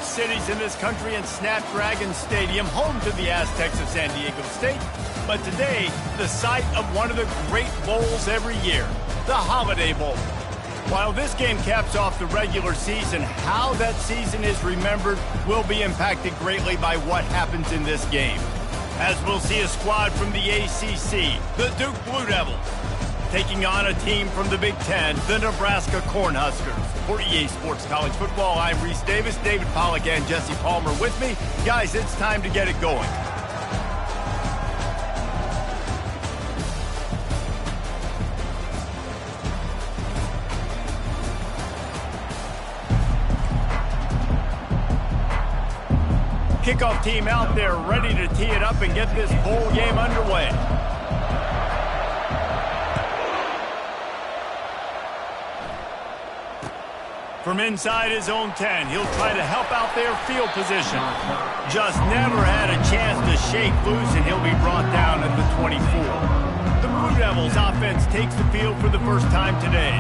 Cities in this country and Snapdragon Stadium, home to the Aztecs of San Diego State. But today, the site of one of the great bowls every year, the Holiday Bowl. While this game caps off the regular season, how that season is remembered will be impacted greatly by what happens in this game. As we'll see a squad from the ACC, the Duke Blue Devils, taking on a team from the Big Ten, the Nebraska Cornhuskers. For EA Sports College Football, I'm Reese Davis, David Pollack, and Jesse Palmer with me. Guys, it's time to get it going. Kickoff team out there ready to tee it up and get this bowl game underway. From inside his own 10, he'll try to help out their field position. Just never had a chance to shake loose, and he'll be brought down at the 24. The Blue Devils offense takes the field for the first time today.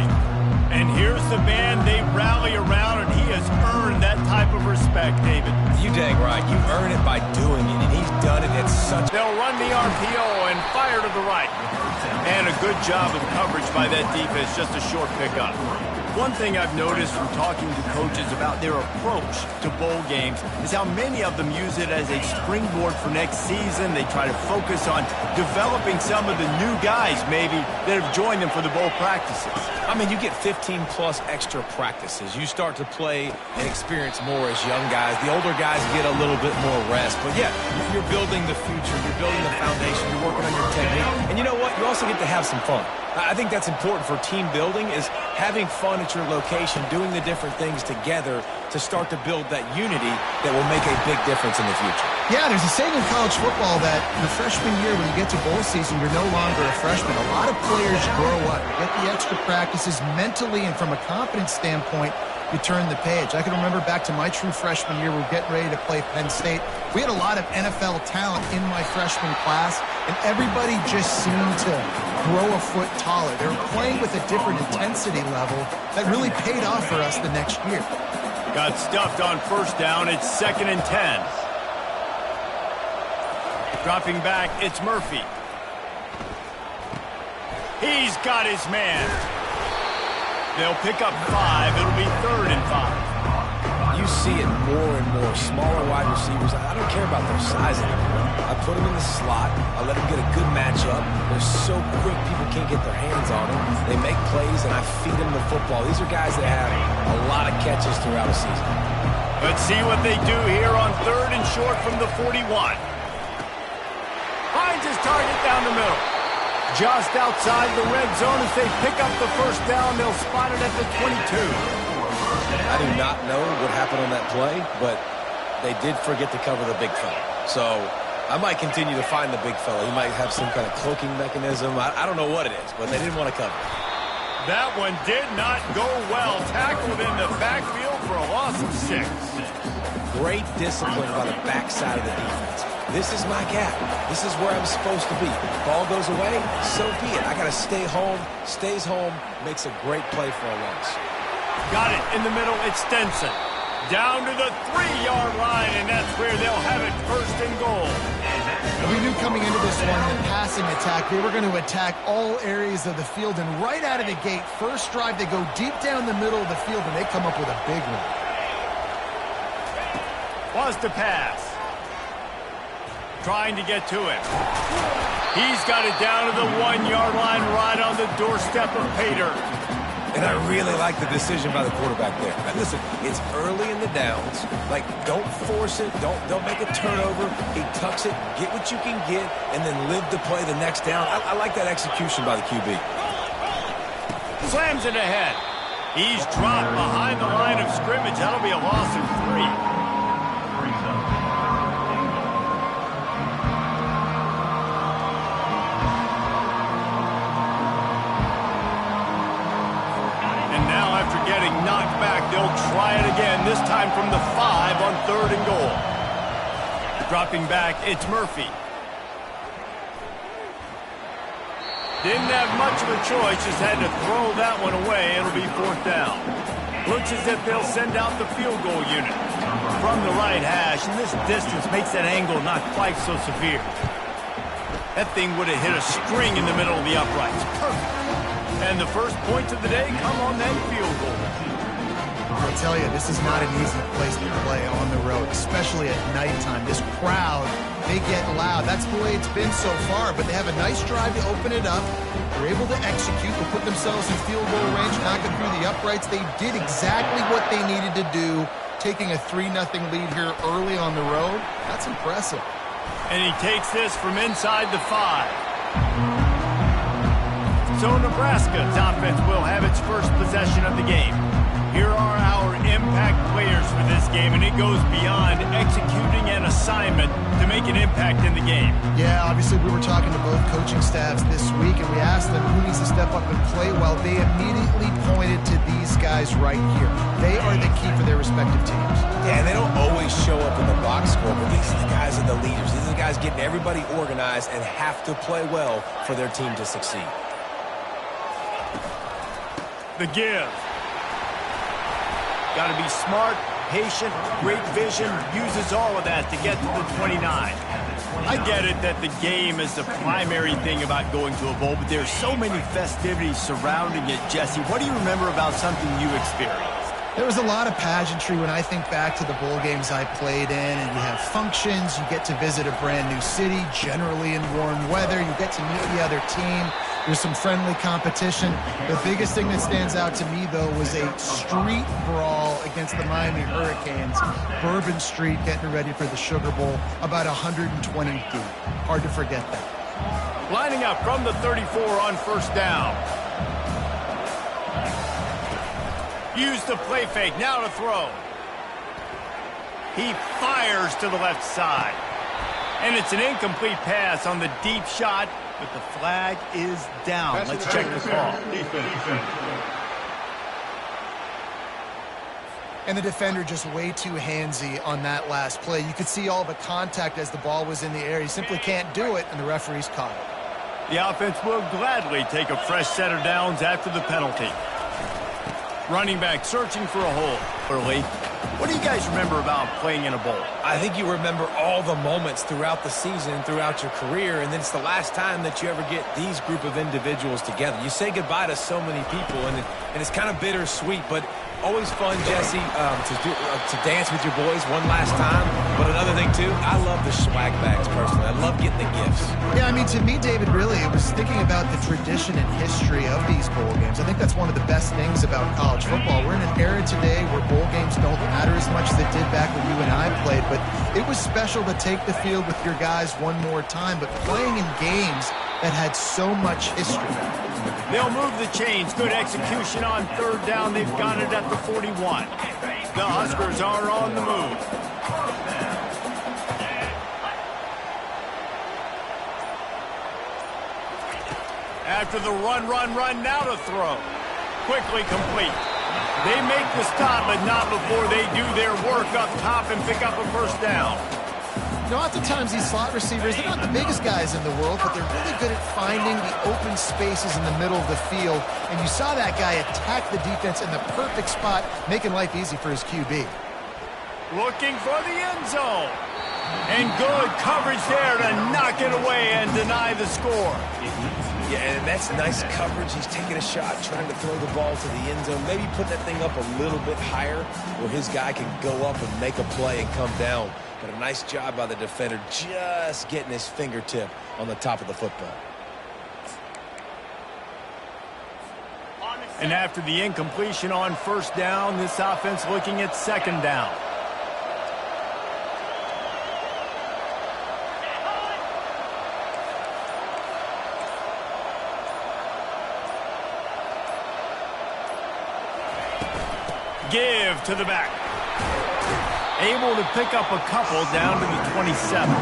And here's the man they rally around, and he has earned that type of respect, David. You dang right. You earn it by doing it, and he's done it at such... They'll run the RPO and fire to the right. And a good job of coverage by that defense, just a short pickup. One thing I've noticed from talking to coaches about their approach to bowl games is how many of them use it as a springboard for next season. They try to focus on developing some of the new guys, maybe, that have joined them for the bowl practices. I mean, you get 15-plus extra practices. You start to play and experience more as young guys. The older guys get a little bit more rest. But, yeah, you're building the future. You're building the foundation. You're working on your technique. And you know what? You also get to have some fun. I think that's important for team building, is having fun at your location, doing the different things together to start to build that unity that will make a big difference in the future. Yeah, there's a saying in college football that the freshman year, when you get to bowl season, you're no longer a freshman. A lot of players grow up, get the extra practices mentally, and from a confidence standpoint, you turn the page. I can remember back to my true freshman year, we were getting ready to play Penn State. We had a lot of NFL talent in my freshman class, and everybody just seemed to grow a foot taller. They were playing with a different intensity level that really paid off for us the next year. Got stuffed on first down. It's 2nd and 10. Dropping back, it's Murphy. He's got his man. They'll pick up 5. It'll be 3rd and 5. You see it more and more. Smaller wide receivers. I don't care about their size anymore. I put them in the slot. I let them get a good matchup. They're so quick, people can't get their hands on them. They make plays, and I feed them the football. These are guys that have a lot of catches throughout a season. Let's see what they do here on 3rd and short from the 41. Finds his target down the middle. Just outside the red zone as they pick up the first down. They'll spot it at the 22. I do not know what happened on that play, but they did forget to cover the big fella. So I might continue to find the big fella. He might have some kind of cloaking mechanism. I don't know what it is, but they didn't want to cover. That one did not go well. Tackled in the backfield for a loss of 6. Great discipline by the backside of the defense. This is my gap. This is where I'm supposed to be. Ball goes away, so be it. I got to stay home. Stays home, makes a great play for a loss. Got it in the middle. It's Stenson. Down to the 3-yard line, and that's where they'll have it 1st and goal. We knew coming into this one, the passing attack, they were going to attack all areas of the field, and right out of the gate, first drive, they go deep down the middle of the field, and they come up with a big one. Wants to pass. Trying to get to him. He's got it down to the 1-yard line, right on the doorstep of Pater. And I really like the decision by the quarterback there. Now, listen, it's early in the downs. Like, don't force it. Don't make a turnover. He tucks it, get what you can get, and then live to play the next down. I like that execution by the QB. Slams it ahead. He's dropped behind the line of scrimmage. That'll be a loss of 3. They'll try it again, this time from the 5 on 3rd and goal. Dropping back, it's Murphy. Didn't have much of a choice, just had to throw that one away. It'll be 4th down. Looks as if they'll send out the field goal unit from the right hash, and this distance makes that angle not quite so severe. That thing would have hit a string in the middle of the uprights. Perfect. And the first points of the day come on that field goal. I'll tell you, this is not an easy place to play on the road, especially at nighttime. This crowd, they get loud. That's the way it's been so far, but they have a nice drive to open it up. They're able to execute, to put themselves in field goal range, knock it through the uprights. They did exactly what they needed to do, taking a 3-0 lead here early on the road. That's impressive. And he takes this from inside the 5. So Nebraska's offense will have its first possession of the game. Here are our impact players for this game, and it goes beyond executing an assignment to make an impact in the game. Yeah, obviously we were talking to both coaching staffs this week, and we asked them who needs to step up and play well. They immediately pointed to these guys right here. They are the key for their respective teams. Yeah, and they don't always show up in the box score, but these are the guys that are the leaders. These are the guys getting everybody organized and have to play well for their team to succeed. The give. Got to be smart, patient, great vision, uses all of that to get to the 29. I get it that the game is the primary thing about going to a bowl, but there's so many festivities surrounding it, Jesse. What do you remember about something you experienced? There was a lot of pageantry when I think back to the bowl games I played in, and you have functions, you get to visit a brand new city, generally in warm weather, you get to meet the other team, there's some friendly competition. The biggest thing that stands out to me, though, was a street brawl against the Miami Hurricanes. Bourbon Street getting ready for the Sugar Bowl, about 120 deep. Hard to forget that. Lining up from the 34 on 1st down. Use the play fake, now to throw. He fires to the left side. And it's an incomplete pass on the deep shot, but the flag is down. Let's check the call. And the defender just way too handsy on that last play. You could see all the contact as the ball was in the air. He simply can't do it, and the referee's caught it. The offense will gladly take a fresh set of downs after the penalty. Running back searching for a hole. Early. What do you guys remember about playing in a bowl? I think you remember all the moments throughout the season, throughout your career, and then it's the last time that you ever get these group of individuals together. You say goodbye to so many people, and it's kind of bittersweet, but always fun, Jesse, to dance with your boys one last time. But another thing, too, I love the swag bags, personally. I love getting the gifts. Yeah, I mean, to me, David, really, it was thinking about the tradition and history of these bowl games. I think that's one of the best things about college football. We're in an era today where bowl games don't matter as much as they did back when you and I played, but it was special to take the field with your guys one more time, but playing in games that had so much history. They'll move the chains. Good execution on 3rd down. They've got it at the 41. The Huskers are on the move. After the run, now to throw. Quickly complete. They make the stop, but not before they do their work up top and pick up a 1st down. You know, oftentimes these slot receivers, they're not the biggest guys in the world, but they're really good at finding the open spaces in the middle of the field. And you saw that guy attack the defense in the perfect spot, making life easy for his QB. Looking for the end zone. And good coverage there to knock it away and deny the score. Yeah, and that's nice coverage. He's taking a shot, trying to throw the ball to the end zone. Maybe put that thing up a little bit higher where his guy can go up and make a play and come down. But a nice job by the defender just getting his fingertip on the top of the football. And after the incompletion on 1st down, this offense looking at 2nd down. Give to the back. Able to pick up a couple down to the 27.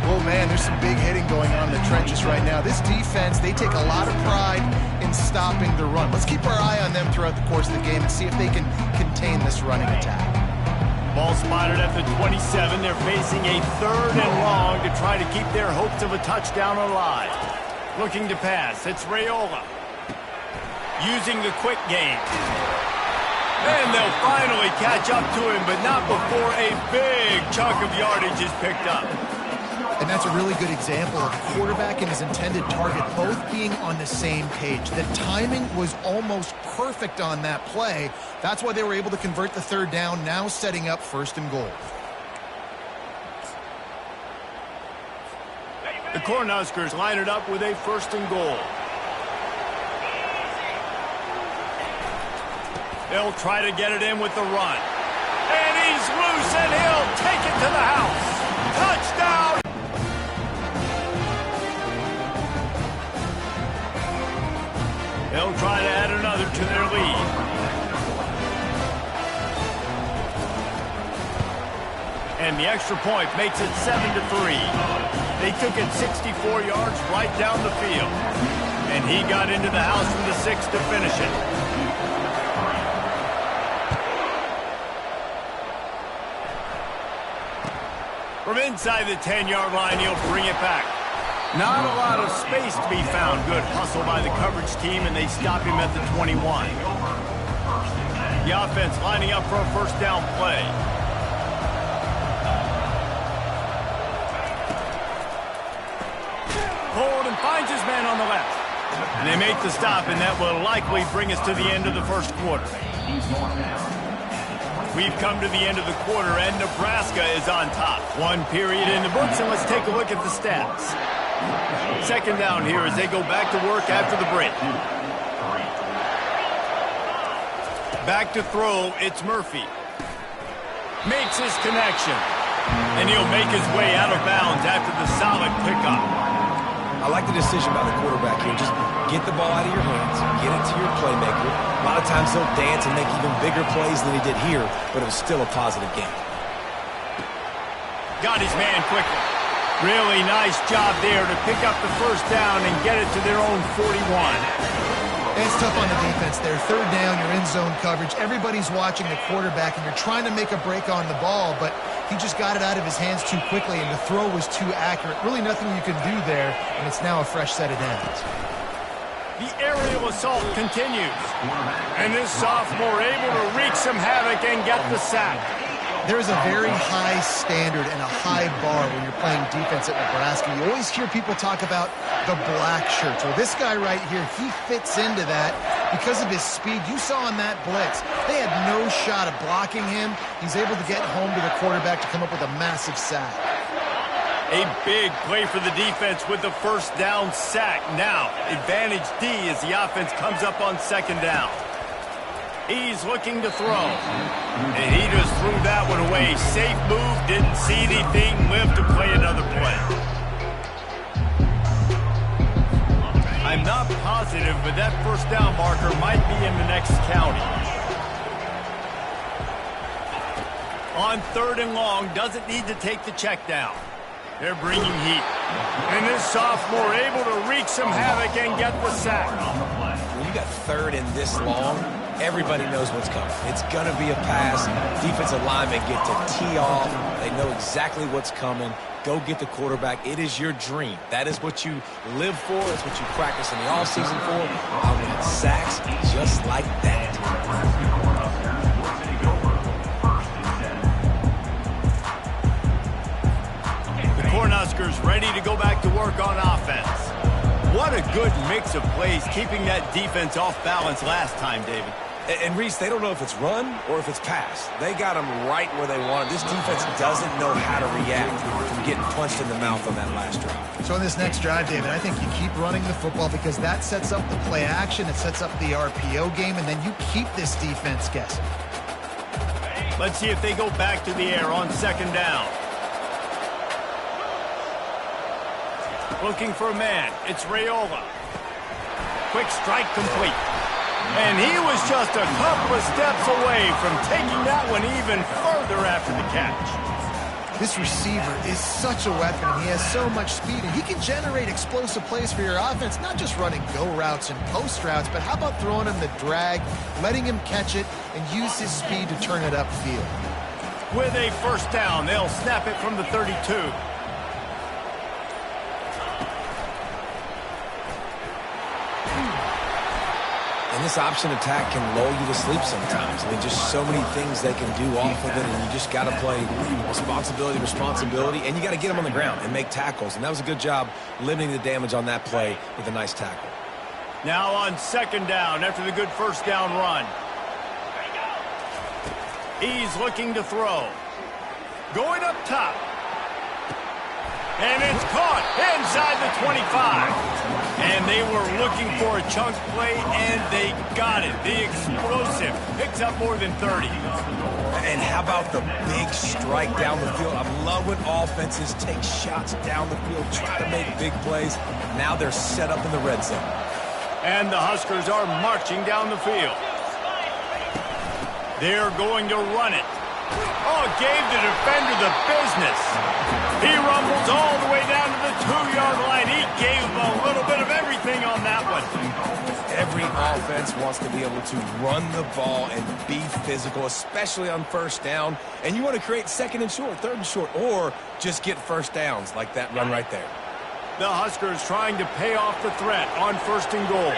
Oh, man, there's some big hitting going on in the trenches right now. This defense, they take a lot of pride in stopping the run. Let's keep our eye on them throughout the course of the game and see if they can contain contain this running attack. Ball spotted at the 27. They're facing a 3rd and long to try to keep their hopes of a touchdown alive. Looking to pass. It's Raiola. Using the quick game. And they'll finally catch up to him, but not before a big chunk of yardage is picked up. And that's a really good example of the quarterback and his intended target both being on the same page. The timing was almost perfect on that play. That's why they were able to convert the 3rd down, now setting up 1st and goal. The Cornhuskers line it up with a 1st and goal. They'll try to get it in with the run. And he's loose, and he'll take it to the house. Touchdown! They'll try to add another to their lead. And the extra point makes it 7-3. They took it 64 yards right down the field. And he got into the house from the 6 to finish it. From inside the 10-yard line, he'll bring it back. Not a lot of space to be found. Good hustle by the coverage team, and they stop him at the 21. The offense lining up for a 1st down play. Hold and finds his man on the left. And they make the stop, and that will likely bring us to the end of the 1st quarter. We've come to the end of the quarter, and Nebraska is on top. 1 period in the books, and let's take a look at the stats. 2nd down here as they go back to work after the break. Back to throw, it's Murphy. Makes his connection. And he'll make his way out of bounds after the solid pickup. I like the decision by the quarterback here. Just get the ball out of your hands, get it to your playmaker. A lot of times he'll dance and make even bigger plays than he did here, but it was still a positive game. Got his man quickly. Really nice job there to pick up the 1st down and get it to their own 41. It's tough on the defense there. 3rd down, you're in zone coverage. Everybody's watching the quarterback, and you're trying to make a break on the ball, but he just got it out of his hands too quickly, and the throw was too accurate. Really nothing you can do there, and it's now a fresh set of downs. The aerial assault continues. And this sophomore able to wreak some havoc and get the sack. There is a very high standard and a high bar when you're playing defense at Nebraska. You always hear people talk about the black shirts. Well, this guy right here, he fits into that because of his speed. You saw in that blitz, they had no shot of blocking him. He's able to get home to the quarterback to come up with a massive sack. A big play for the defense with the 1st down sack. Now, advantage D as the offense comes up on 2nd down. He's looking to throw. And he just threw that one away. Safe move, didn't see anything, lived to play another play. I'm not positive, but that 1st down marker might be in the next county. On 3rd and long, doesn't need to take the check down. They're bringing heat. And this sophomore able to wreak some havoc and get the sack. When you got 3rd and this long, everybody knows what's coming. It's going to be a pass. Defensive linemen get to tee off. They know exactly what's coming. Go get the quarterback. It is your dream. That is what you live for. It's what you practice in the offseason for. I win sacks just like that. Cornhuskers ready to go back to work on offense. What a good mix of plays, keeping that defense off balance last time, David. And Reese, they don't know if it's run or if it's pass. They got them right where they want it. This defense doesn't know how to react from getting punched in the mouth on that last drive. So in this next drive, David, I think you keep running the football because that sets up the play action, it sets up the RPO game, and then you keep this defense guessing. Let's see if they go back to the air on 2nd down. Looking for a man. It's Raiola. Quick strike complete. And he was just a couple of steps away from taking that one even further after the catch. This receiver is such a weapon. He has so much speed, and he can generate explosive plays for your offense, not just running go routes and post routes, but how about throwing him the drag, letting him catch it, and use his speed to turn it upfield. With a first down, they'll snap it from the 32. And this option attack can lull you to sleep sometimes. I mean, just so many things they can do off of it, and you just got to play responsibility, and you got to get them on the ground and make tackles. And that was a good job limiting the damage on that play with a nice tackle. Now on second down after the good first down run. He's looking to throw. Going up top. And it's caught inside the 25. And they were looking for a chunk play, and they got it. The explosive picks up more than 30. And how about the big strike down the field? I love when offenses take shots down the field, try to make big plays. Now they're set up in the red zone. And the Huskers are marching down the field. They're going to run it. Oh, gave the defender the business. He rumbles all the way down to the 2-yard line. He gave a little bit of everything on that one. Every offense wants to be able to run the ball and be physical, especially on first down. And you want to create second and short, third and short, or just get first downs like that run right there. The Huskers trying to pay off the threat on first and goal.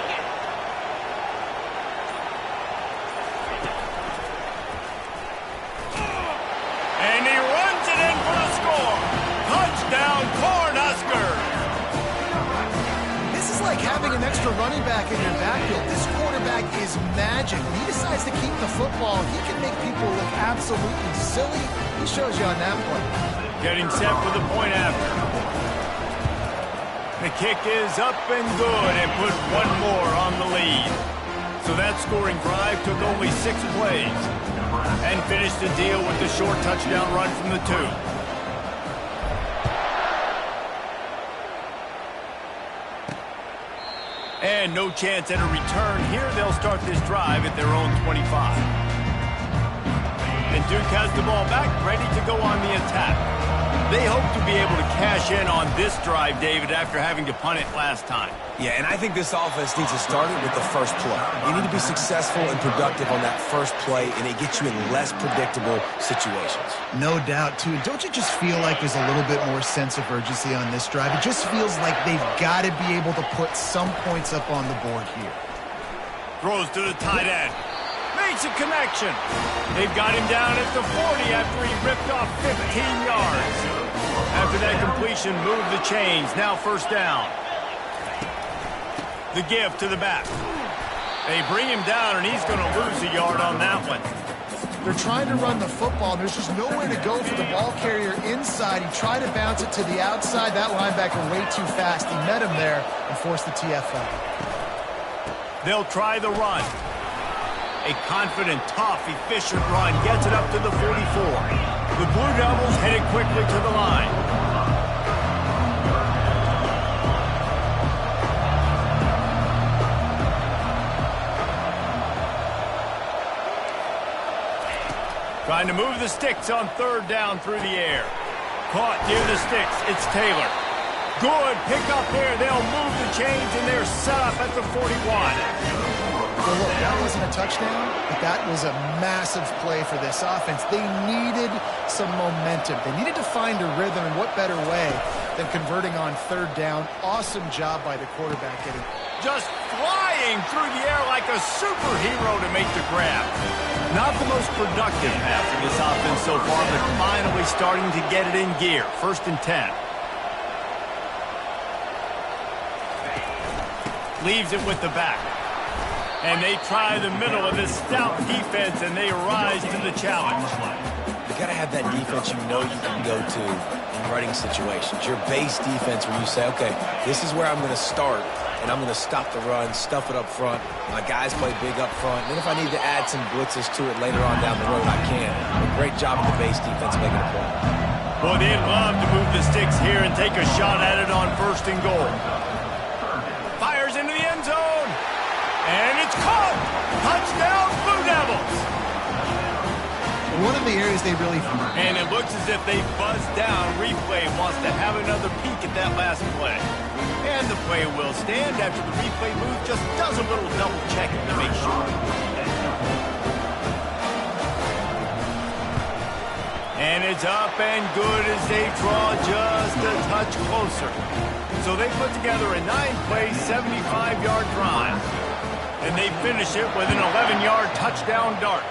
And he runs it in for the score. Touchdown, Cornhuskers. This is like having an extra running back in your backfield. This quarterback is magic. When he decides to keep the football, he can make people look absolutely silly. He shows you on that play. Getting set for the point after. The kick is up and good and put one more on the lead. So that scoring drive took only 6 plays and finished the deal with the short touchdown run from the 2. And no chance at a return here. They'll start this drive at their own 25. And Duke has the ball back, ready to go on the attack. They hope to be able to cash in on this drive, David, after having to punt it last time. Yeah, and I think this offense needs to start it with the first play. You need to be successful and productive on that first play, and it gets you in less predictable situations. No doubt, too. Don't you just feel like there's a little bit more sense of urgency on this drive? It just feels like they've got to be able to put some points up on the board here. Throws to the tight end. Makes a connection. They've got him down at the 40 after he ripped off 15 yards. After that completion, move the chains. Now first down. The give to the back. They bring him down, and he's going to lose a yard on that one. They're trying to run the football. There's just nowhere to go for the ball carrier inside. He tried to bounce it to the outside. That linebacker way too fast. He met him there and forced the TFL. They'll try the run. A confident, tough, efficient run gets it up to the 44. The Blue Devils headed quickly to the line. Trying to move the sticks on third down through the air. Caught near the sticks. It's Taylor. Good pick up there. They'll move the chains, and they're set up at the 41. Well, look, that wasn't a touchdown, but that was a massive play for this offense. They needed some momentum. They needed to find a rhythm, and what better way than converting on third down. Awesome job by the quarterback getting just flying through the air like a superhero to make the grab. Not the most productive pass in this offense so far, but finally starting to get it in gear. First and 10. Leaves it with the back. And they try the middle of this stout defense, and they rise to the challenge. You got to have that defense you know you can go to in running situations. Your base defense where you say, okay, this is where I'm going to start, and I'm going to stop the run, stuff it up front. My guys play big up front. And then if I need to add some blitzes to it later on down the road, I can. But great job of the base defense making a play. Well, they'd love to move the sticks here and take a shot at it on first and goal. Fires into the end zone. And it's caught! Touchdown, Blue Devils! one of the areas they really... And it looks as if they buzzed down. Replay wants to have another peek at that last play. And the play will stand after the replay booth just does a little double checking to make sure. And it's up and good as they draw just a touch closer. So they put together a 9-play, 75-yard drive. And they finish it with an 11-yard touchdown dart.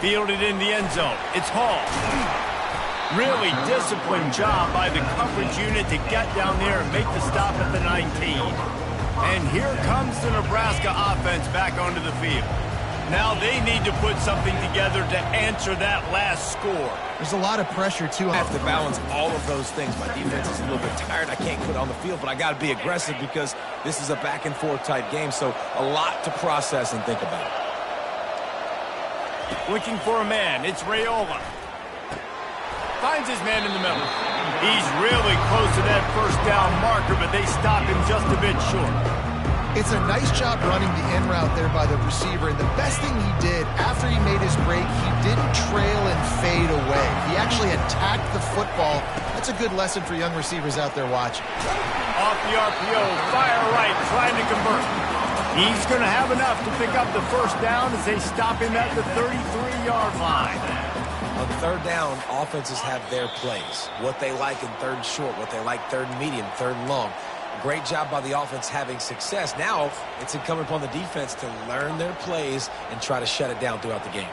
Fielded in the end zone. It's Hall. Really disciplined job by the coverage unit to get down there and make the stop at the 19. And here comes the Nebraska offense back onto the field. Now they need to put something together to answer that last score. There's a lot of pressure, too. I have to balance all of those things. My defense is a little bit tired. I can't quit on the field, but I got to be aggressive because this is a back-and-forth type game, so a lot to process and think about. Looking for a man. It's Raiola. Finds his man in the middle. He's really close to that first down marker, but they stop him just a bit short. It's a nice job running the in route there by the receiver, and the best thing he did after he made his break, he didn't trail and fade away. He actually attacked the football. That's a good lesson for young receivers out there watching. Off the RPO, fire right, trying to convert. He's going to have enough to pick up the first down as they stop him at the 33-yard line. On third down, offenses have their plays. What they like in third and short, what they like third and medium, third and long. Great job by the offense having success. Now it's incumbent upon the defense to learn their plays and try to shut it down throughout the game.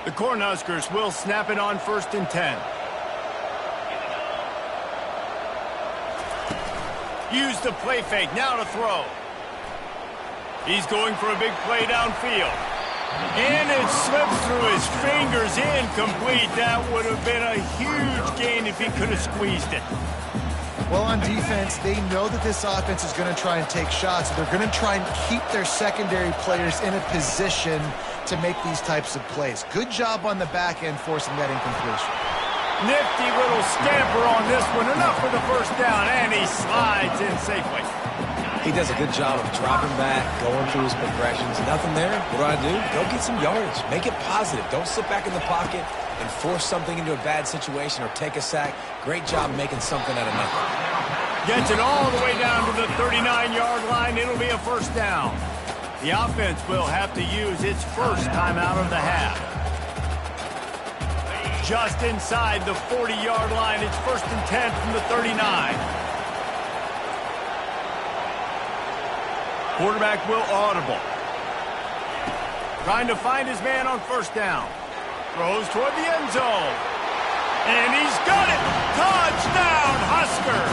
The Cornhuskers will snap it on 1st and 10. Use the play fake, now to throw. He's going for a big play downfield. And it slips through his fingers, incomplete. That would have been a huge gain if he could have squeezed it. Well, on defense, they know that this offense is going to try and take shots. They're going to try and keep their secondary players in a position to make these types of plays. Good job on the back end forcing that incompletion. Nifty little scamper on this one. Enough for the first down, and he slides in safely. He does a good job of dropping back, going through his progressions. Nothing there. What do? Go get some yardage. Make it positive. Don't sit back in the pocket and force something into a bad situation or take a sack. Great job making something out of nothing. Gets it all the way down to the 39-yard line. It'll be a first down. The offense will have to use its first timeout of the half. Just inside the 40-yard line. It's 1st and 10 from the 39. Quarterback will audible. Trying to find his man on first down. Throws toward the end zone. And he's got it! Touchdown, Husker!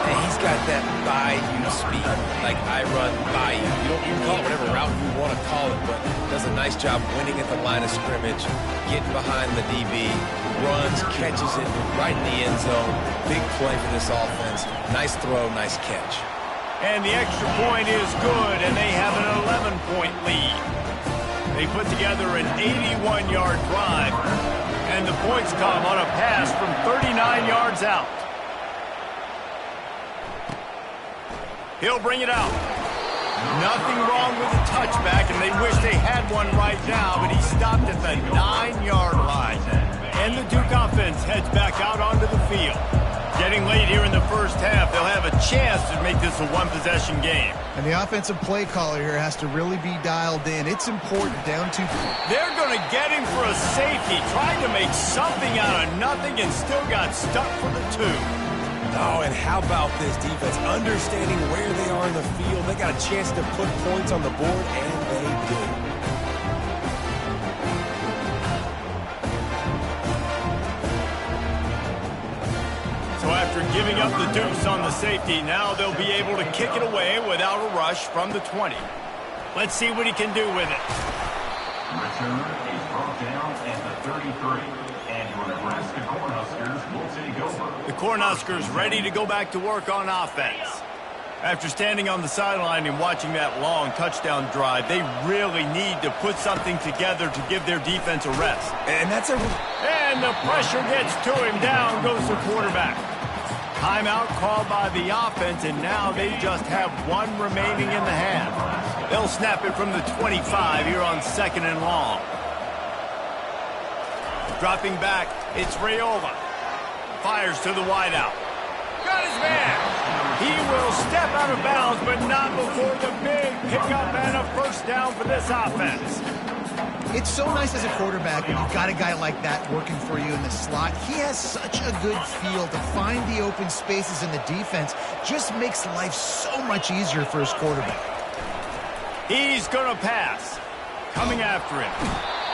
And he's got that by-you speed, like I run by you. You can call it whatever route you want to call it, but does a nice job winning at the line of scrimmage, getting behind the DB, runs, catches it right in the end zone. Big play for this offense. Nice throw, nice catch. And the extra point is good, and they have an 11-point lead. They put together an 81-yard drive, and the points come on a pass from 39 yards out. He'll bring it out. Nothing wrong with the touchback, and they wish they had one right now, but he stopped at the 9-yard line. And the Duke offense heads back out onto the field. Getting late here in the first half, they'll have a chance to make this a one-possession game. And the offensive play caller here has to really be dialed in. It's important down to... They're going to get him for a safety, trying to make something out of nothing and still got stuck for the 2. Oh, and how about this defense? Understanding where they are in the field. They got a chance to put points on the board, and they did. So after giving up the deuce on the safety, now they'll be able to kick it away without a rush from the 20. Let's see what he can do with it. Return is brought down at the 33. And your Nebraska Cornhuskers will take over. The Cornhuskers ready to go back to work on offense. After standing on the sideline and watching that long touchdown drive, they really need to put something together to give their defense a rest. And that's a... And the pressure gets to him. Down goes the quarterback. Timeout called by the offense, and now they just have one remaining in the half. They'll snap it from the 25 here on 2nd and long. Dropping back, it's Raiola. Fires to the wideout. Got his man. He will step out of bounds, but not before the big pickup and a first down for this offense. It's so nice as a quarterback when you've got a guy like that working for you in the slot. He has such a good feel to find the open spaces in the defense. Just makes life so much easier for his quarterback. He's going to pass. Coming after him.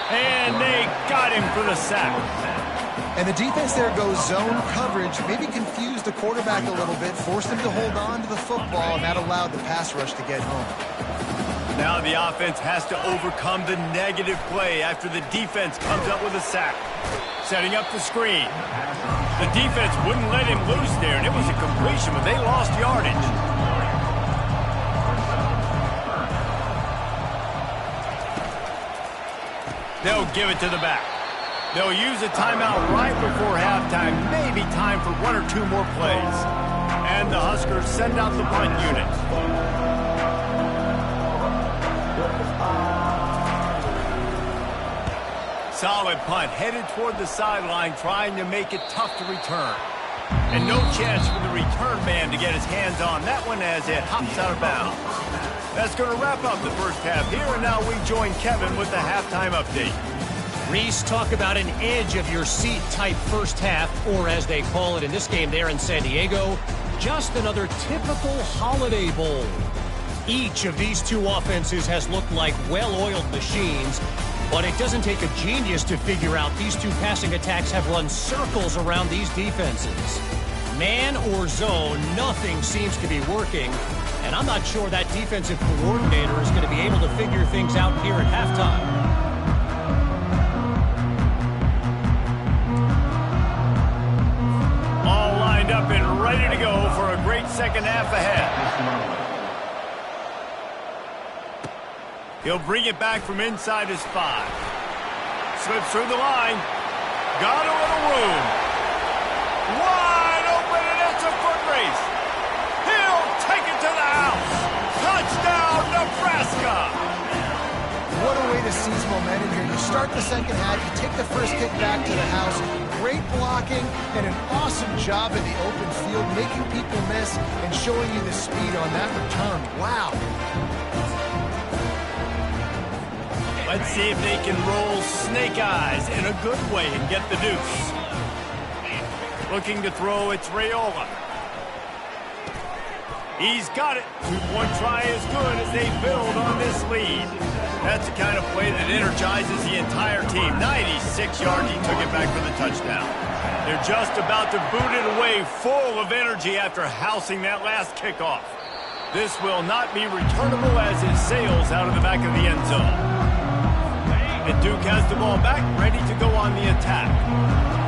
And they got him for the sack. And the defense there goes zone coverage, maybe confused the quarterback a little bit, forced him to hold on to the football, and that allowed the pass rush to get home. Now the offense has to overcome the negative play after the defense comes up with a sack. Setting up the screen. The defense wouldn't let him loose there, and it was a completion, but they lost yardage. They'll give it to the back. They'll use a timeout right before halftime, maybe time for 1 or 2 more plays. And the Huskers send out the punt unit. Solid punt, headed toward the sideline, trying to make it tough to return. And no chance for the return man to get his hands on that one as it hops out of bounds. That's going to wrap up the first half here, and now we join Kevin with the halftime update. Reese, talk about an edge-of-your-seat type first half, or as they call it in this game there in San Diego, just another typical Holiday Bowl. Each of these two offenses has looked like well-oiled machines, but it doesn't take a genius to figure out these two passing attacks have run circles around these defenses. Man or zone, nothing seems to be working, and I'm not sure that defensive coordinator is going to be able to figure things out here at halftime. All lined up and ready to go for a great second half ahead. He'll bring it back from inside his 5. Slips through the line. Got a little room. Wide open, and it's a foot race. He'll take it to the house. Touchdown, Nebraska. What a way to seize momentum here. You start the second half, you take the first kick back to the house. Great blocking and an awesome job in the open field, making people miss and showing you the speed on that return. Wow. Let's see if they can roll snake eyes in a good way and get the deuce. Looking to throw, it's Raiola. He's got it. One try as good as they build on this lead. That's the kind of play that energizes the entire team. 96 yards, he took it back for the touchdown. They're just about to boot it away, full of energy after housing that last kickoff. This will not be returnable as it sails out of the back of the end zone. And Duke has the ball back, ready to go on the attack.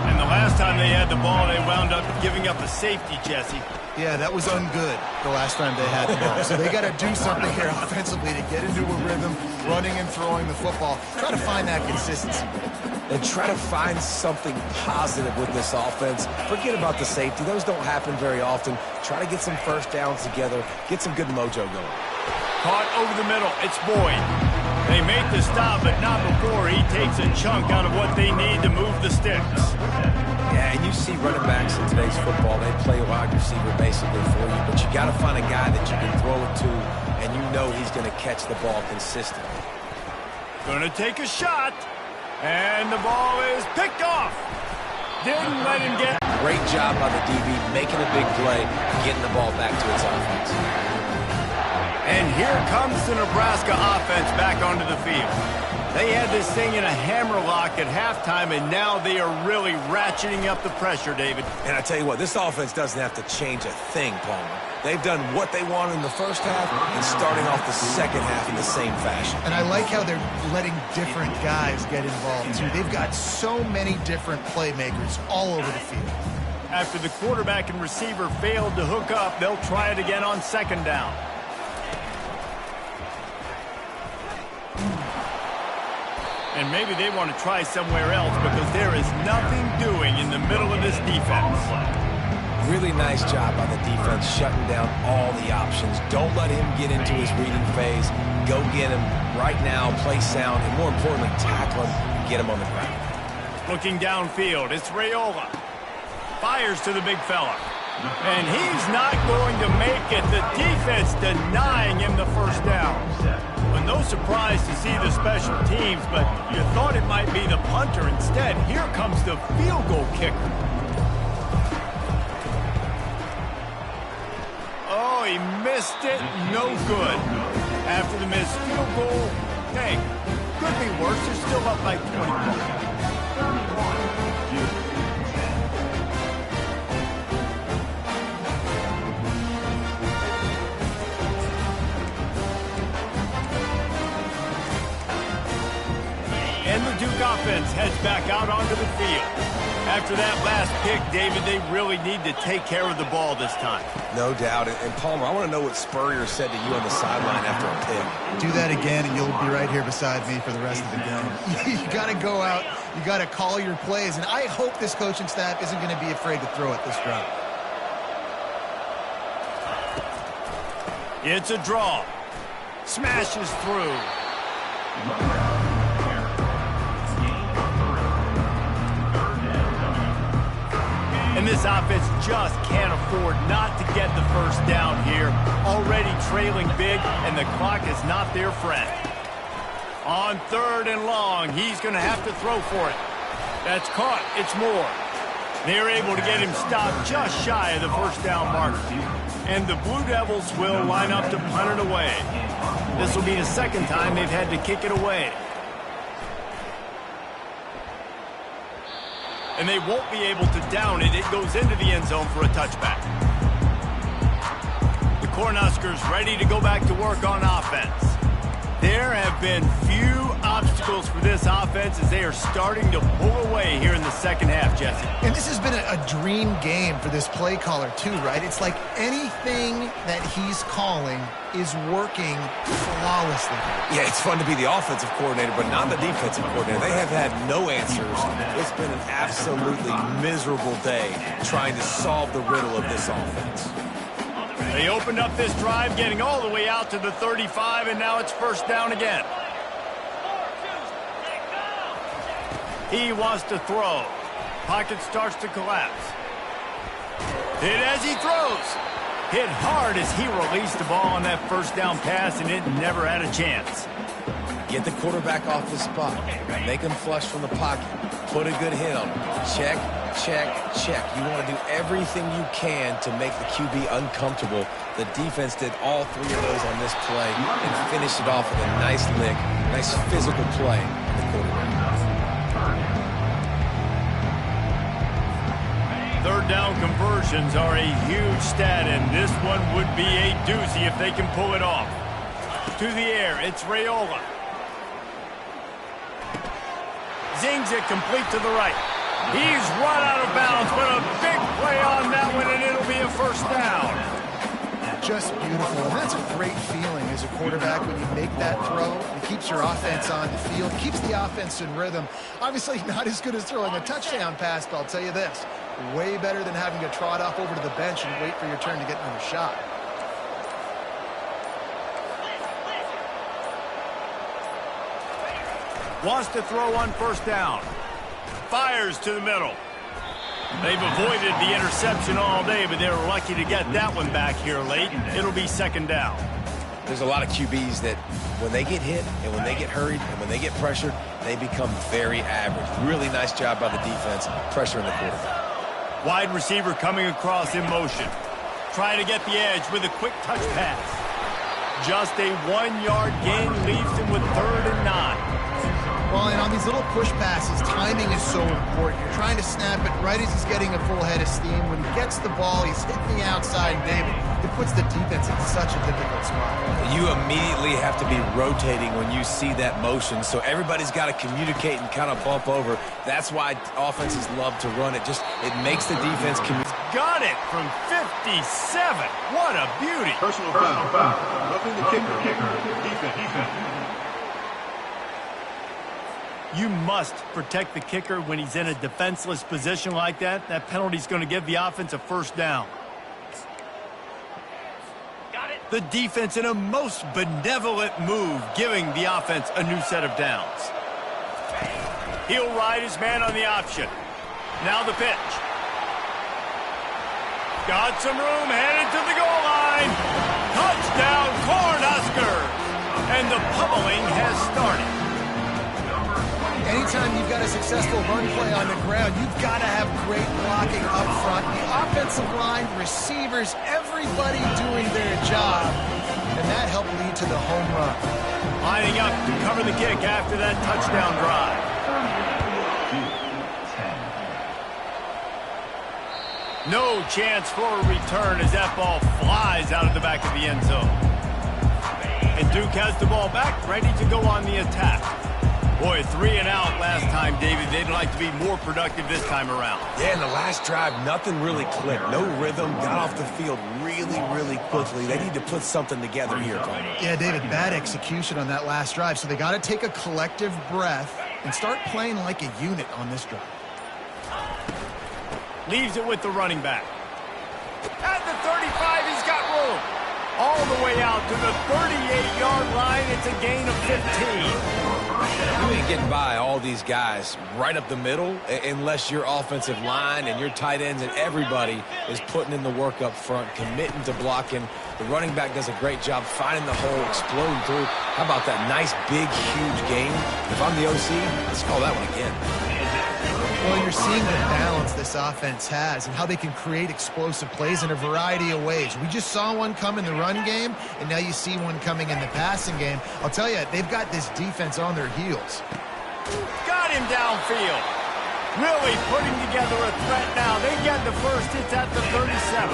And the last time they had the ball, they wound up giving up a safety, Jesse. Yeah, that was ungood the last time they had the ball. So they got to do something here offensively to get into a rhythm, running and throwing the football. Try to find that consistency. And try to find something positive with this offense. Forget about the safety. Those don't happen very often. Try to get some first downs together. Get some good mojo going. Caught over the middle. It's Boyd. They make the stop, but not before he takes a chunk out of what they need to move the sticks. Yeah, and you see running backs in today's football, they play a wide receiver basically for you, but you got to find a guy that you can throw it to, and you know he's going to catch the ball consistently. Going to take a shot, and the ball is picked off. Didn't let him get. Great job by the DB, making a big play, getting the ball back to its offense. And here comes the Nebraska offense back onto the field. They had this thing in a hammerlock at halftime, and now they are really ratcheting up the pressure, David. And I tell you what, this offense doesn't have to change a thing, Palmer. They've done what they wanted in the first half and starting off the second half in the same fashion. And I like how they're letting different guys get involved, too. They've got so many different playmakers all over the field. After the quarterback and receiver failed to hook up, they'll try it again on second down. And maybe they want to try somewhere else because there is nothing doing in the middle of this defense. Really nice job by the defense shutting down all the options. Don't let him get into his reading phase. Go get him right now, play sound, and more importantly, tackle him and get him on the ground. Looking downfield, it's Raiola. Fires to the big fella. And he's not going to make it. The defense denying him the first down. But no surprise to see the special teams, but you thought it might be the punter instead. Here comes the field goal kicker. Oh, he missed it. No good. After the missed field goal, hey, could be worse. They're still up by 20 points. And the Duke offense heads back out onto the field. After that last pick, David, they really need to take care of the ball this time. No doubt. And Palmer, I want to know what Spurrier said to you on the sideline after a pick. Do that again, and you'll be right here beside me for the rest of the game. You got to go out. You got to call your plays. And I hope this coaching staff isn't going to be afraid to throw it this drive. It's a draw. Smashes through. And this offense just can't afford not to get the first down here. Already trailing big, and the clock is not their friend. On 3rd and long, he's going to have to throw for it. That's caught. It's Moore. They're able to get him stopped just shy of the first down marker. And the Blue Devils will line up to punt it away. This will be the second time they've had to kick it away. And they won't be able to down it. It goes into the end zone for a touchback. The Cornhuskers ready to go back to work on offense. There have been few obstacles for this offense as they are starting to pull away here in the second half, Jesse. And this has been a dream game for this play caller too, right? It's like anything that he's calling is working flawlessly. Yeah, it's fun to be the offensive coordinator, but not the defensive coordinator. They have had no answers. It's been an absolutely miserable day trying to solve the riddle of this offense. They opened up this drive, getting all the way out to the 35, and now it's first down again. He wants to throw. Pocket starts to collapse. Hit as he throws. Hit hard as he released the ball on that first down pass, and it never had a chance. Get the quarterback off the spot. Make him flush from the pocket. Put a good hit on him. Check, check, check. You want to do everything you can to make the QB uncomfortable. The defense did all 3 of those on this play and finished it off with a nice lick, nice physical play on the quarterback. 3rd down conversions are a huge stat, and this one would be a doozy if they can pull it off. To the air, it's Raiola. Zings it complete to the right. He's run out of bounds, but a big play on that one, and it'll be a first down. Just beautiful. And that's a great feeling as a quarterback when you make that throw. It keeps your offense on the field, keeps the offense in rhythm. Obviously not as good as throwing a touchdown pass, but I'll tell you this, way better than having to trot off over to the bench and wait for your turn to get another shot. Wants to throw on first down. Fires to the middle. They've avoided the interception all day, but they were lucky to get that one back here late. It'll be second down. There's a lot of QBs that when they get hit and when they get hurried and when they get pressured, they become very average. Really nice job by the defense, pressuring the quarterback. Wide receiver coming across in motion. Trying to get the edge with a quick touch pass. Just a 1-yard gain leaves him with 3rd and 9. Well, and on these little push passes, timing is so important. You're trying to snap it right as he's getting a full head of steam. When he gets the ball, he's hitting the outside, and David, it puts the defense in such a difficult spot. You immediately have to be rotating when you see that motion, so everybody's got to communicate and kind of bump over. That's why offenses love to run it. It makes the defense communicate. Got it from 57. What a beauty. Personal foul. Roughing the kicker. Defense. You must protect the kicker when he's in a defenseless position like that. That penalty's going to give the offense a first down. The defense in a most benevolent move, giving the offense a new set of downs. He'll ride his man on the option. Now the pitch. Got some room, headed to the goal line. Touchdown, Cornhuskers! And the pummeling has started. Anytime you've got a successful run play on the ground, you've got to have great blocking up front. The offensive line, receivers, everybody doing their job. And that helped lead to the home run. Lining up to cover the kick after that touchdown drive. No chance for a return as that ball flies out of the back of the end zone. And Duke has the ball back, ready to go on the attack. Boy, 3 and out last time, David. They'd like to be more productive this time around. Yeah, in the last drive, nothing really clicked. No rhythm, got off the field really quickly. They need to put something together here, Coleman. Yeah, David, bad execution on that last drive, so they got to take a collective breath and start playing like a unit on this drive. Leaves it with the running back. At the 35, he's got room. All the way out to the 38-yard line. It's a gain of 15. You ain't getting by all these guys right up the middle unless your offensive line and your tight ends and everybody is putting in the work up front, committing to blocking. The running back does a great job finding the hole, exploding through. How about that nice, big, huge gain? If I'm the OC, let's call that one again. Well, you're seeing the balance this offense has and how they can create explosive plays in a variety of ways. We just saw one come in the run game, and now you see one coming in the passing game. I'll tell you, they've got this defense on their heels. Got him downfield. Really putting together a threat now. They get the first. It's at the 37.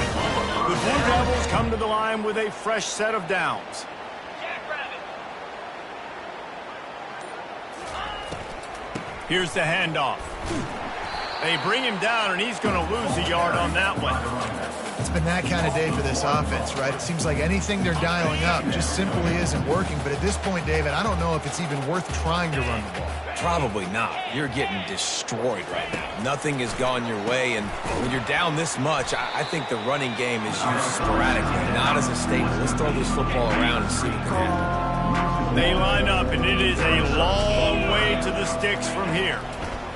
The Blue Devils come to the line with a fresh set of downs. Here's the handoff. They bring him down, and he's going to lose a yard on that one. It's been that kind of day for this offense, right? It seems like anything they're dialing up just simply isn't working. But at this point, David, I don't know if it's even worth trying to run the ball. Probably not. You're getting destroyed right now. Nothing has gone your way, and when you're down this much, I think the running game is used sporadically, not as a staple. Let's throw this football around and see what can happen. They line up, and it is a long way to the sticks from here.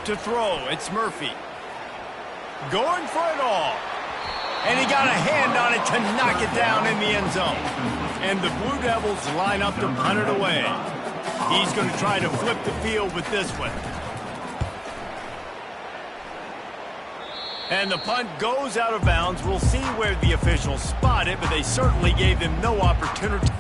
To throw, it's Murphy. Going for it all. And he got a hand on it to knock it down in the end zone. And the Blue Devils line up to punt it away. He's going to try to flip the field with this one. And the punt goes out of bounds. We'll see where the officials spot it, but they certainly gave them no opportunity.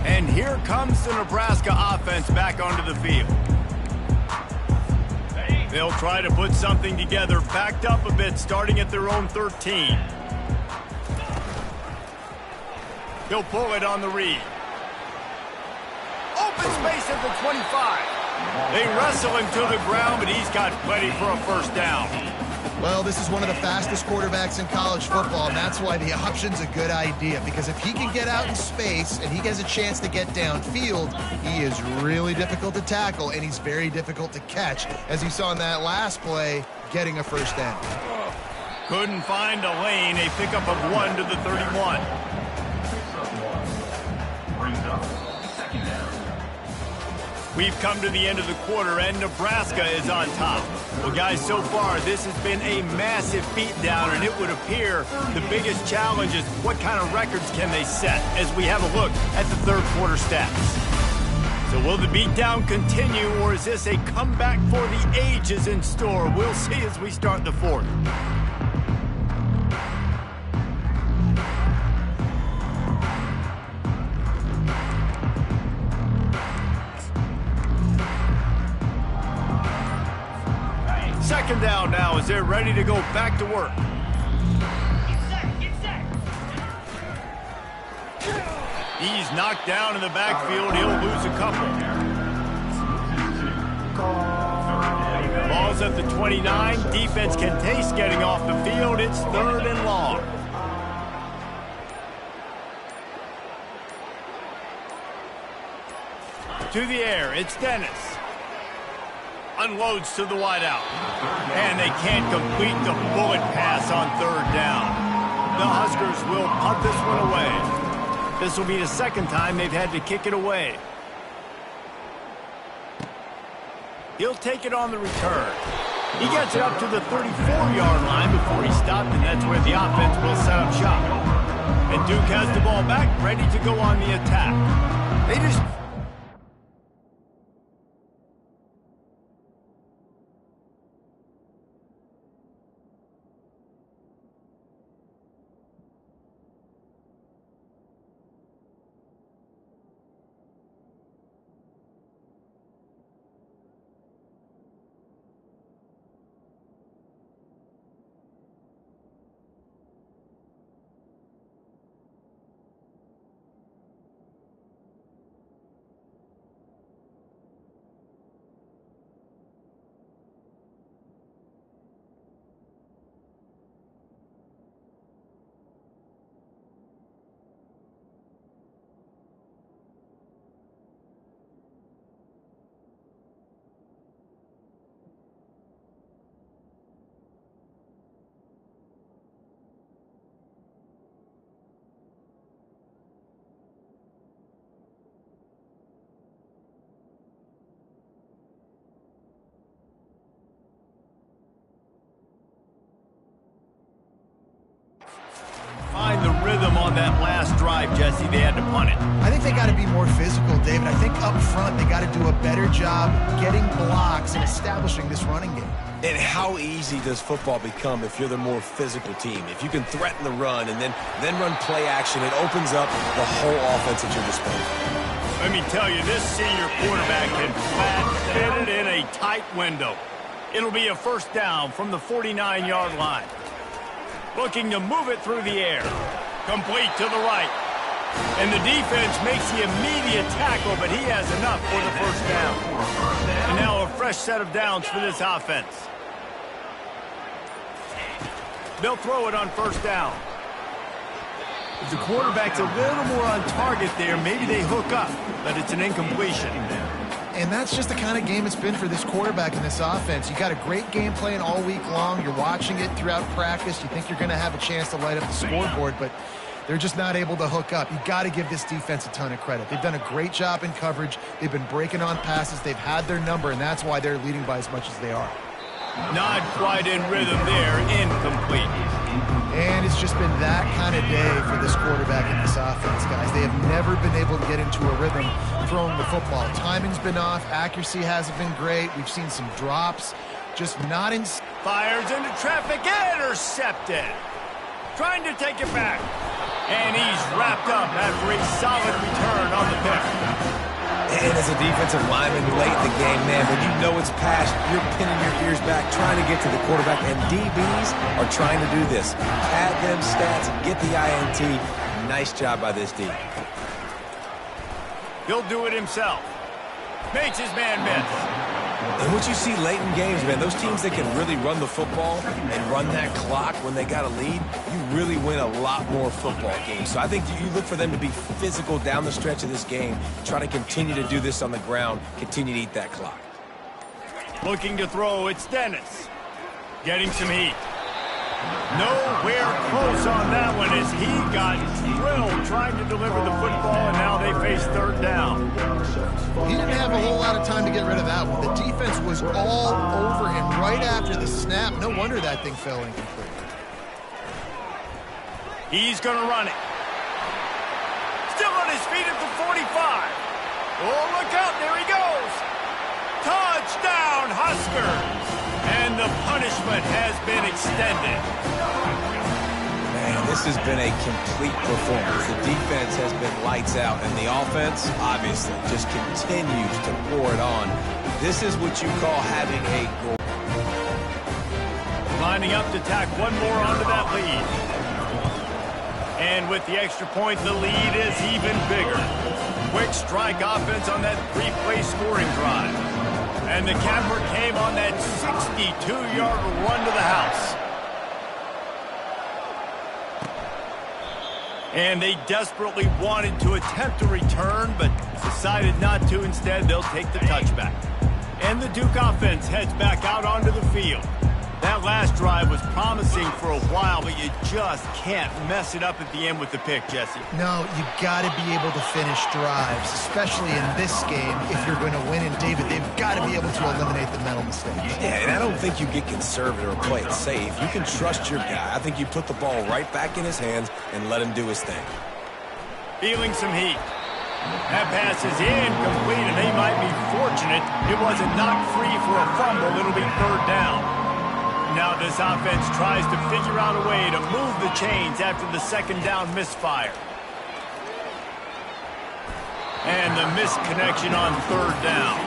And here comes the Nebraska offense back onto the field. They'll try to put something together, backed up a bit, starting at their own 13. He'll pull it on the read. Open space at the 25. They wrestle him to the ground, but he's got plenty for a first down. Well, this is one of the fastest quarterbacks in college football, and that's why the option's a good idea, because if he can get out in space and he has a chance to get downfield, he is really difficult to tackle, and he's very difficult to catch, as you saw in that last play, getting a first down. Couldn't find a lane, a pickup of 1 to the 31. Brings up second down. We've come to the end of the quarter, and Nebraska is on top. Well, guys, so far, this has been a massive beatdown, and it would appear the biggest challenge is what kind of records can they set as we have a look at the third quarter stats. So will the beatdown continue, or is this a comeback for the ages in store? We'll see as we start the fourth. Second down now as they're ready to go back to work. He's knocked down in the backfield. He'll lose a couple. Ball's at the 29. Defense can taste getting off the field. It's third and long. To the air, it's Dennis. Unloads to the wideout. And they can't complete the bullet pass on third down. The Huskers will punt this one away. This will be the second time they've had to kick it away. He'll take it on the return. He gets it up to the 34-yard line before he stopped, and that's where the offense will set up shop. And Duke has the ball back, ready to go on the attack. They just... find the rhythm on that last drive, Jesse. They had to punt it. I think they got to be more physical, David. I think up front they got to do a better job getting blocks and establishing this running game. And how easy does football become if you're the more physical team? If you can threaten the run and then run play action, it opens up the whole offense at your disposal. Let me tell you, this senior quarterback can flat fit it in a tight window. It'll be a first down from the 49-yard line. Looking to move it through the air. Complete to the right. And the defense makes the immediate tackle, but he has enough for the first down. And now a fresh set of downs for this offense. They'll throw it on first down. If the quarterback's a little more on target there, maybe they hook up, but it's an incompletion. And that's just the kind of game it's been for this quarterback in this offense. You got a great game plan all week long. You're watching it throughout practice. You think you're going to have a chance to light up the scoreboard, but they're just not able to hook up. You got to give this defense a ton of credit. They've done a great job in coverage. They've been breaking on passes. They've had their number, and that's why they're leading by as much as they are. Not quite in rhythm there. Incomplete. And it's just been that kind of day for this quarterback in this offense, guys. They have never been able to get into a rhythm throwing the football. Timing's been off. Accuracy hasn't been great. We've seen some drops. Just not in... Fires into traffic. Intercepted. Trying to take it back. And he's wrapped up after a solid return on the pick. And as a defensive lineman late in the game, man, when you know it's past, you're pinning your ears back, trying to get to the quarterback. And DBs are trying to do this. Pad them stats, get the INT. Nice job by this D. He'll do it himself. Makes his man miss. And what you see late in games, man, those teams that can really run the football and run that clock when they got a lead, you really win a lot more football games. So I think you look for them to be physical down the stretch of this game, try to continue to do this on the ground, continue to eat that clock. Looking to throw, it's Dennis. Getting some heat. Nowhere close on that one as he got drilled trying to deliver the football, and now they face third down. He didn't have a whole lot of time to get rid of that one. The defense was all over him right after the snap. No wonder that thing fell incomplete. He's going to run it. Still on his feet at the 45. Oh, look out. There he goes. Touchdown, Huskers. And the punishment has been extended. Man, this has been a complete performance. The defense has been lights out, and the offense, obviously, just continues to pour it on. This is what you call having a goal. Lining up to tack one more onto that lead. And with the extra point, the lead is even bigger. Quick strike offense on that three-play scoring drive. And the capper came on that 62-yard run to the house. And they desperately wanted to attempt a return, but decided not to. Instead, they'll take the touchback. And the Duke offense heads back out onto the field. That last drive was promising for a while, but you just can't mess it up at the end with the pick, Jesse. No, you got to be able to finish drives, especially in this game if you're going to win. And, David, they've got to be able to eliminate the mental mistakes. Yeah, and I don't think you get conservative or play it safe. You can trust your guy. I think you put the ball right back in his hands and let him do his thing. Feeling some heat. That pass is incomplete, and they might be fortunate it wasn't knocked free for a fumble. It'll be third down. Now this offense tries to figure out a way to move the chains after the second down misfire. And the misconnection on third down.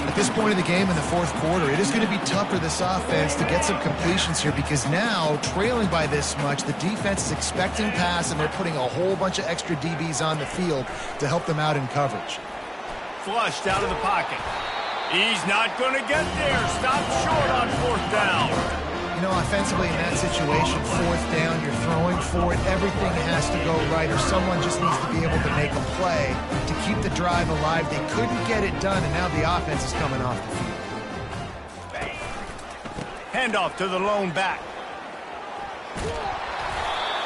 At this point in the game in the fourth quarter, it is going to be tough for this offense to get some completions here because now, trailing by this much, the defense is expecting pass, and they're putting a whole bunch of extra DBs on the field to help them out in coverage. Flushed out of the pocket. He's not going to get there. Stop short on fourth down. You know, offensively in that situation, fourth down, you're throwing for it. Everything has to go right, or someone just needs to be able to make a play to keep the drive alive. They couldn't get it done, and now the offense is coming off the field. Handoff to the lone back.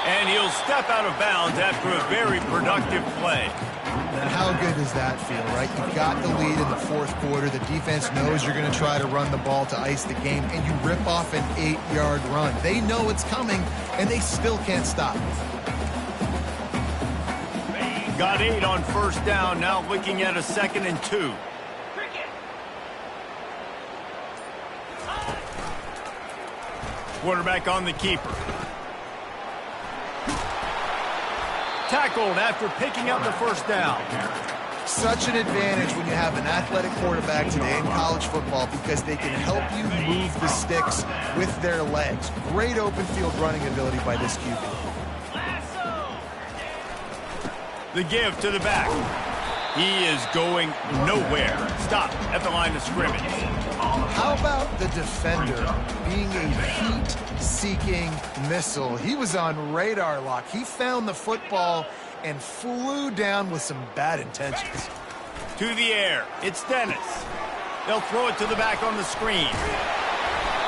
And he'll step out of bounds after a very productive play. And how good does that feel, right? You've got the lead in the fourth quarter. The defense knows you're going to try to run the ball to ice the game, and you rip off an 8-yard run. They know it's coming, and they still can't stop it. Got 8 on first down, now looking at a 2nd and 2. Quarterback on the keeper. Tackled after picking up the first down. Such an advantage when you have an athletic quarterback today in college football because they can help you move the sticks with their legs. Great open field running ability by this QB. The give to the back. He is going nowhere. Stop at the line of scrimmage. How about the defender being a heat-seeking missile? He was on radar lock. He found the football and flew down with some bad intentions. To the air. It's Dennis. They'll throw it to the back on the screen.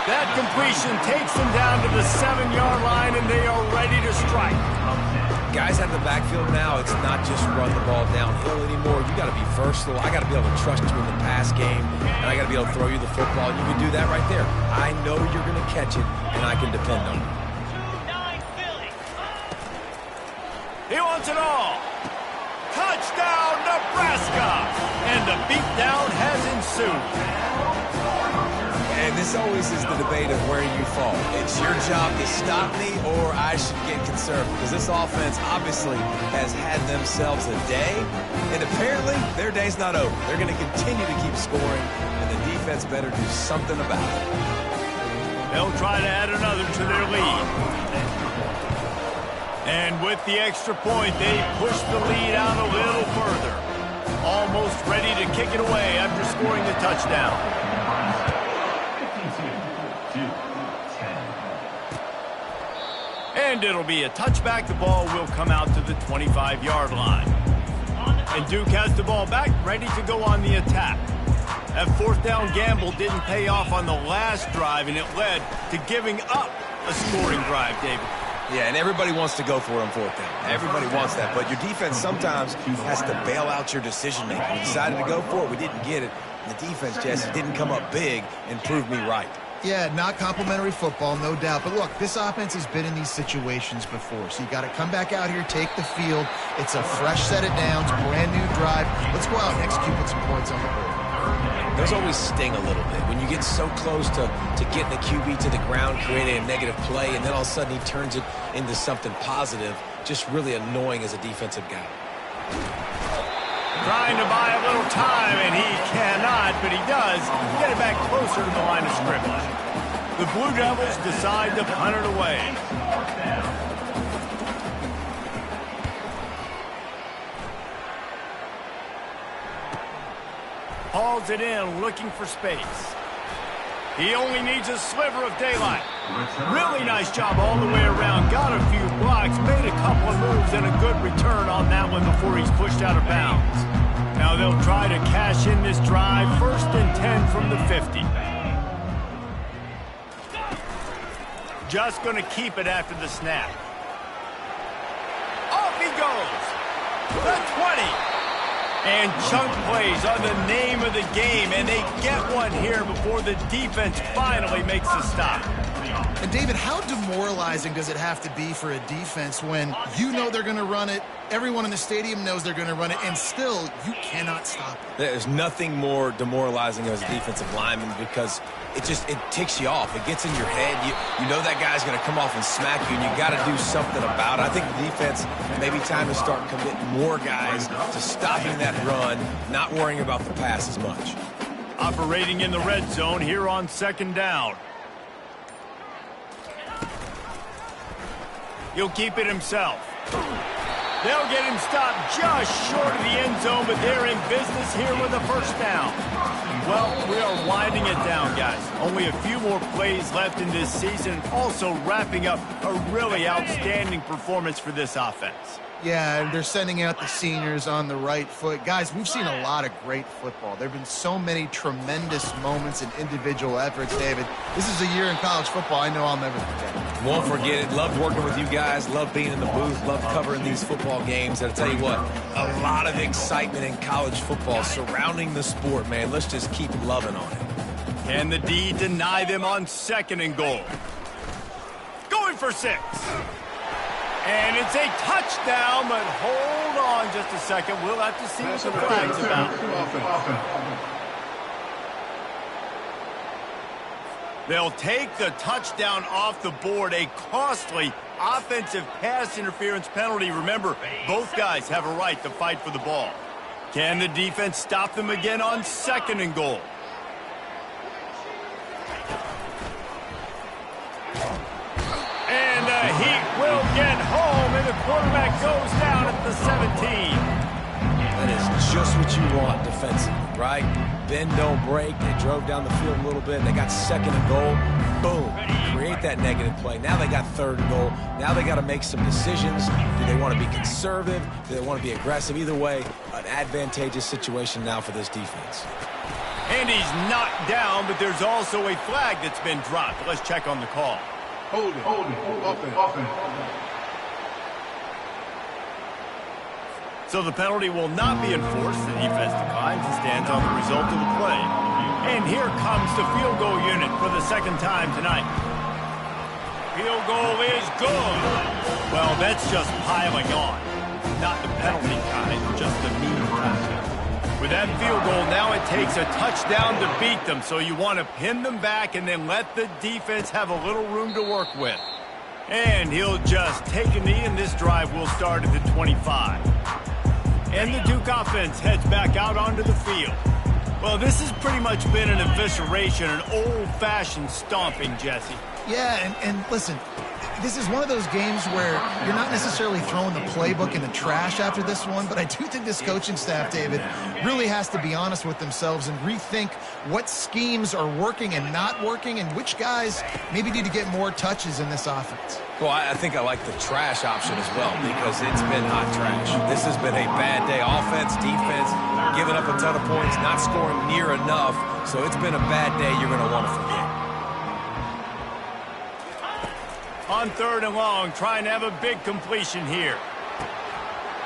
That completion takes them down to the 7-yard line, and they are ready to strike. Guys out of the backfield now, it's not just run the ball downhill anymore. You got to be versatile. I got to be able to trust you in the pass game, and I got to be able to throw you the football. You can do that right there. I know you're going to catch it, and I can depend on it. He wants it all. Touchdown, Nebraska! And the beatdown has ensued. And this always is the debate of where you fall. It's your job to stop me or I should get conservative. Because this offense obviously has had themselves a day. And apparently their day's not over. They're going to continue to keep scoring. And the defense better do something about it. They'll try to add another to their lead. And with the extra point, they push the lead out a little further. Almost ready to kick it away after scoring the touchdown. And it'll be a touchback. The ball will come out to the 25-yard line. And Duke has the ball back, ready to go on the attack. That fourth down gamble didn't pay off on the last drive, and it led to giving up a scoring drive, David. Yeah, and everybody wants to go for it on fourth down. Everybody wants that, but your defense sometimes has to bail out your decision-making. We decided to go for it. We didn't get it. The defense, Jesse, didn't come up big and prove me right. Yeah, not complimentary football, no doubt. But look, this offense has been in these situations before. So you got to come back out here, take the field. It's a fresh set of downs, brand new drive. Let's go out and execute with some points on the board. Those always sting a little bit. When you get so close to getting the QB to the ground, creating a negative play, and then all of a sudden he turns it into something positive, just really annoying as a defensive guy. Trying to buy a little time, and he cannot, but he does get it back closer to the line of scrimmage. The Blue Devils decide to punt it away. Hauls it in, looking for space. He only needs a sliver of daylight. Really nice job all the way around. Got a few blocks, made a couple of moves, and a good return on that one before he's pushed out of bounds. Now they'll try to cash in this drive. 1st and 10 from the 50. Just going to keep it after the snap. Off he goes. The 20. And chunk plays are the name of the game, and they get one here before the defense finally makes a stop. And, David, how demoralizing does it have to be for a defense when you know they're going to run it, everyone in the stadium knows they're going to run it, and still you cannot stop it? There's nothing more demoralizing as a defensive lineman because it ticks you off. It gets in your head. You know that guy's going to come off and smack you, and you got to do something about it. I think the defense maybe time to start committing more guys to stopping that run, not worrying about the pass as much. Operating in the red zone here on 2nd down. He'll keep it himself. They'll get him stopped just short of the end zone, but they're in business here with a 1st down. Well, we are winding it down, guys. Only a few more plays left in this season. Also wrapping up a really outstanding performance for this offense. Yeah, and they're sending out the seniors on the right foot. Guys, we've seen a lot of great football. There have been so many tremendous moments and individual efforts, David. This is a year in college football I know I'll never forget. Won't forget it. Loved working with you guys. Loved being in the booth. Loved covering these football games. And I'll tell you what, a lot of excitement in college football surrounding the sport, man. Let's just keep loving on it. Can the D deny them on 2nd and goal? Going for 6. And it's a touchdown, but hold on just a second. We'll have to see what the flag's about. They'll take the touchdown off the board, a costly offensive pass interference penalty. Remember, both guys have a right to fight for the ball. Can the defense stop them again on 2nd and goal? And the Heat will get home, and the quarterback goes down at the 17. That is just what you want defensively, right? Bend, don't break. They drove down the field a little bit. They got 2nd and goal. Boom. Create that negative play. Now they got 3rd and goal. Now they got to make some decisions. Do they want to be conservative? Do they want to be aggressive? Either way, an advantageous situation now for this defense. And he's knocked down, but there's also a flag that's been dropped. Let's check on the call. Hold it. Offense. So the penalty will not be enforced. The defense declines and stands on the result of the play. And here comes the field goal unit for the 2nd time tonight. Field goal is good. Well, that's just piling on. Not the penalty kind, just the mean kind. With that field goal, now it takes a touchdown to beat them. So you want to pin them back and then let the defense have a little room to work with. And he'll just take a knee, and this drive will start at the 25. And the Duke offense heads back out onto the field. Well, this has pretty much been an evisceration, an old-fashioned stomping, Jesse. Yeah, and listen, this is one of those games where you're not necessarily throwing the playbook in the trash after this one, but I do think this coaching staff, David, really has to be honest with themselves and rethink what schemes are working and not working and which guys maybe need to get more touches in this offense. Well, I think I like the trash option as well because it's been hot trash. This has been a bad day. Offense, defense, giving up a ton of points, not scoring near enough. So it's been a bad day you're going to want to forget. On 3rd and long, trying to have a big completion here.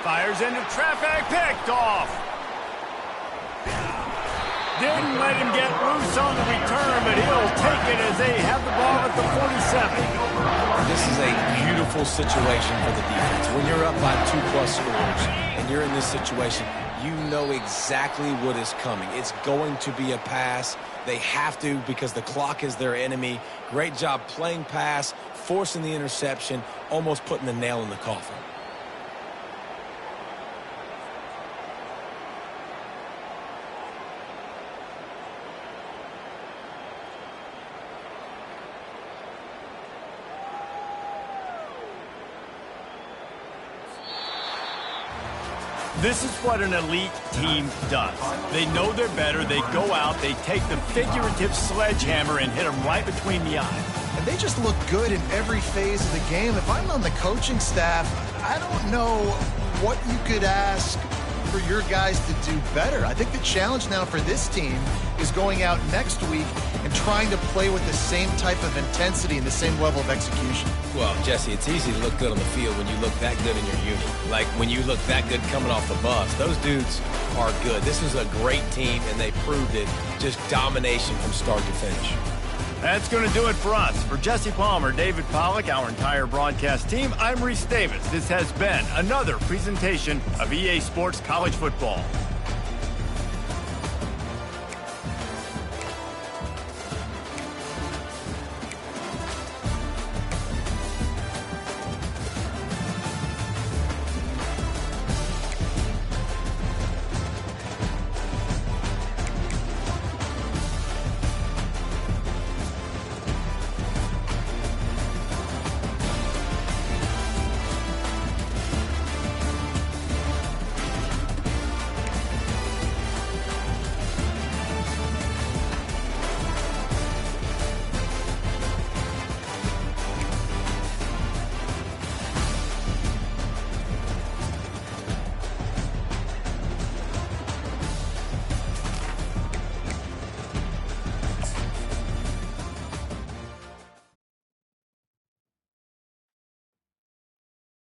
Fires into traffic, picked off. Didn't let him get loose on the return, but he'll take it as they have the ball at the 47. This is a beautiful situation for the defense. When you're up by 2+ scores and you're in this situation, you know exactly what is coming. It's going to be a pass. They have to because the clock is their enemy. Great job playing pass, forcing the interception, almost putting the nail in the coffin. This is what an elite team does. They know they're better. They go out, they take the figurative sledgehammer and hit them right between the eyes. And they just look good in every phase of the game. If I'm on the coaching staff, I don't know what you could ask for your guys to do better. I think the challenge now for this team is going out next week and trying to play with the same type of intensity and the same level of execution. Well, Jesse, it's easy to look good on the field when you look that good in your unit. Like when you look that good coming off the bus. Those dudes are good. This is a great team, and they proved it. Just domination from start to finish. That's going to do it for us. For Jesse Palmer, David Pollack, our entire broadcast team, I'm Reese Davis. This has been another presentation of EA Sports College Football.